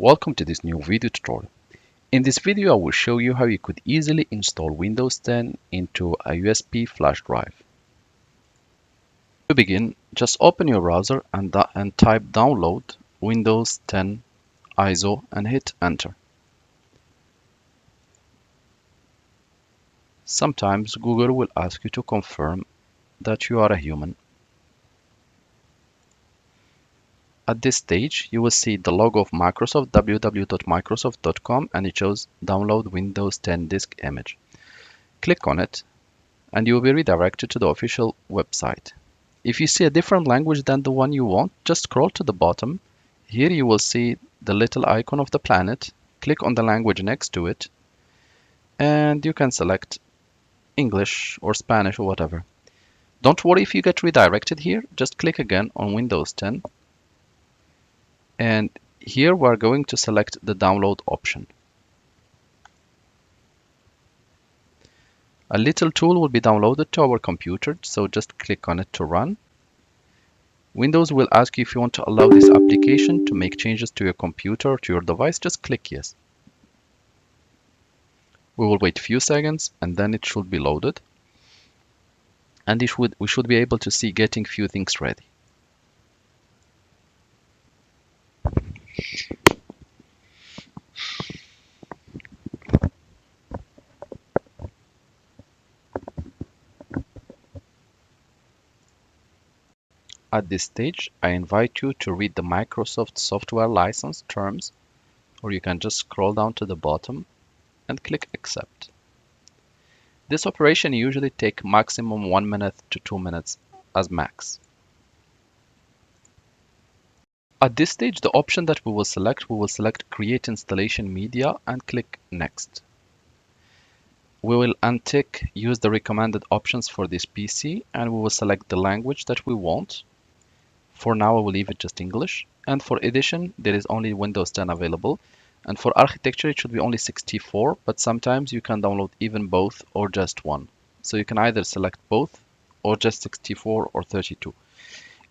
Welcome to this new video tutorial. In this video I will show you how you could easily install Windows 10 into a USB flash drive. To begin, just open your browser and type download Windows 10 ISO and hit enter. Sometimes Google will ask you to confirm that you are a human. At this stage, you will see the logo of Microsoft, www.microsoft.com, and it shows download Windows 10 disk image. Click on it and you will be redirected to the official website. If you see a different language than the one you want, just scroll to the bottom. Here you will see the little icon of the planet. Click on the language next to it and you can select English or Spanish or whatever. Don't worry if you get redirected here, just click again on Windows 10. And here we're going to select the download option. A little tool will be downloaded to our computer, so just click on it to run. Windows will ask you if you want to allow this application to make changes to your computer or to your device. Just click yes. We will wait a few seconds and then it should be loaded. And we should be able to see getting few things ready. At this stage, I invite you to read the Microsoft software license terms, or you can just scroll down to the bottom and click accept. This operation usually takes maximum 1 minute to 2 minutes as max. At this stage, the option that we will select create installation media and click next. We will untick use the recommended options for this PC and we will select the language that we want. For now, I will leave it just English. And for edition, there is only Windows 10 available. And for architecture, it should be only 64, but sometimes you can download even both or just one. So you can either select both or just 64 or 32.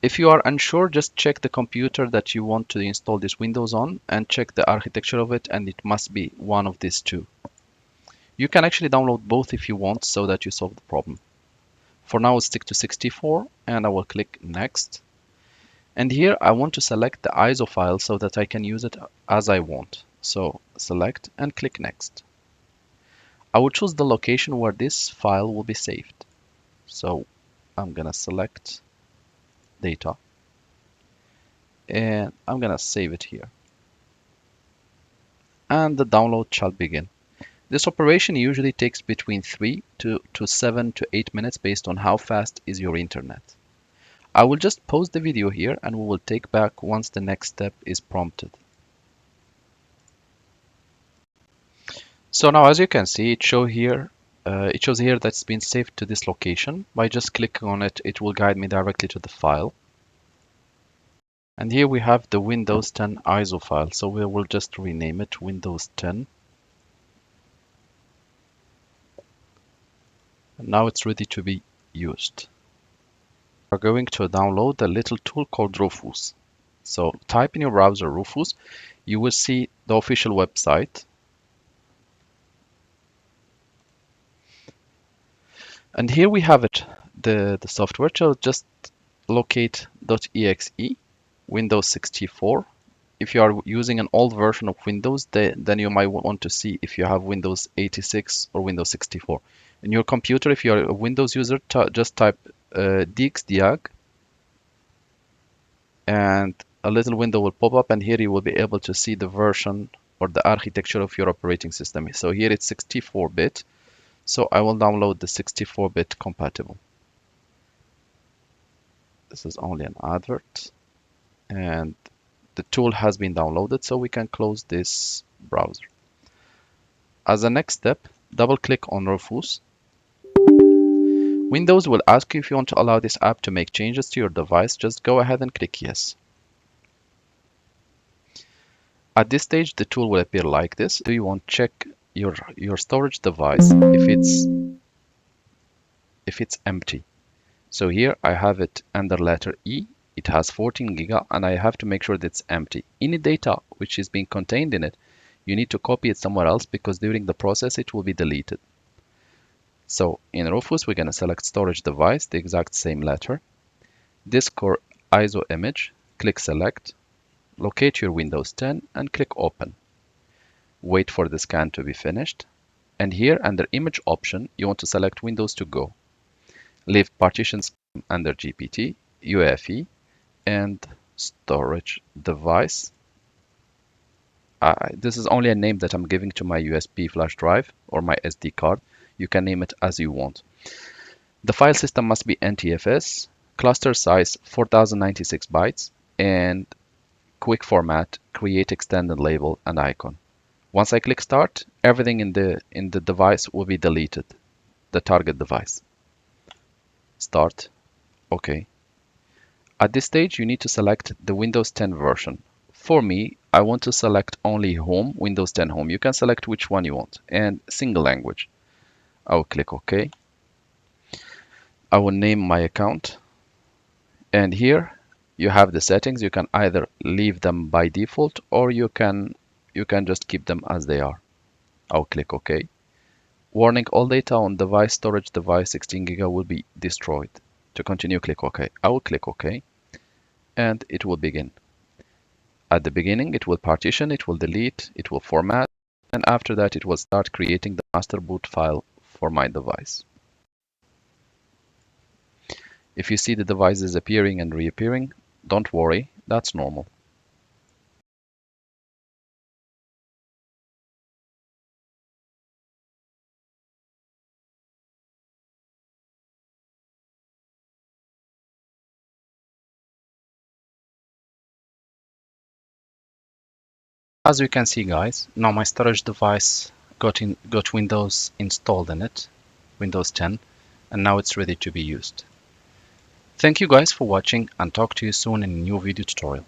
If you are unsure, just check the computer that you want to install this Windows on and check the architecture of it, and it must be one of these two. You can actually download both if you want so that you solve the problem. For now, I'll stick to 64 and I will click next. And here I want to select the ISO file so that I can use it as I want. So select and click next. I will choose the location where this file will be saved. So I'm gonna select data and I'm gonna save it here. And the download shall begin. This operation usually takes between 3 to 7 to 8 minutes based on how fast is your internet. I will just pause the video here and we will take back once the next step is prompted. So now as you can see, it shows here that it's been saved to this location. By just clicking on it, it will guide me directly to the file. And here we have the Windows 10 ISO file. So we will just rename it Windows 10. And now it's ready to be used. We're going to download a little tool called Rufus. So type in your browser Rufus, you will see the official website. And here we have it, the software. So just locate .exe, Windows 64. If you are using an old version of Windows, then you might want to see if you have Windows 86 or Windows 64. In your computer, if you are a Windows user, just type dxdiag and a little window will pop up, and here you will be able to see the version or the architecture of your operating system. So here it's 64-bit, so I will download the 64-bit compatible. This is only an advert and the tool has been downloaded, so we can close this browser. As a next step, double click on Rufus. Windows will ask you if you want to allow this app to make changes to your device. Just go ahead and click yes. At this stage, the tool will appear like this. Do you want to check your storage device if it's empty? So here I have it under letter E, It has 14 giga and I have to make sure that it's empty. Any data which is being contained in it, you need to copy it somewhere else because during the process it will be deleted. So in Rufus, we're going to select storage device, the exact same letter. Disk or ISO image, click select, locate your Windows 10 and click open. Wait for the scan to be finished. And here under image option, you want to select Windows to go. Leave partitions under GPT, UEFI, and storage device. This is only a name that I'm giving to my USB flash drive or my SD card. You can name it as you want. The file system must be NTFS, cluster size 4096 bytes, and quick format, create extended label and icon. Once I click start, everything in the device will be deleted, the target device. Start. OK. At this stage, you need to select the Windows 10 version. For me, I want to select only Home, Windows 10 Home. You can select which one you want, and single language. I will click OK. I will name my account. And here you have the settings. You can either leave them by default or you can just keep them as they are. I'll click OK. Warning, all data on device storage device 16 giga will be destroyed. To continue, click OK. I will click OK and it will begin. At the beginning, it will partition, it will delete, it will format, and after that, it will start creating the master boot file for my device. If you see the devices appearing and reappearing, don't worry, that's normal. As you can see, guys, now my storage device got Windows installed in it, Windows 10, and now it's ready to be used. Thank you guys for watching and talk to you soon in a new video tutorial.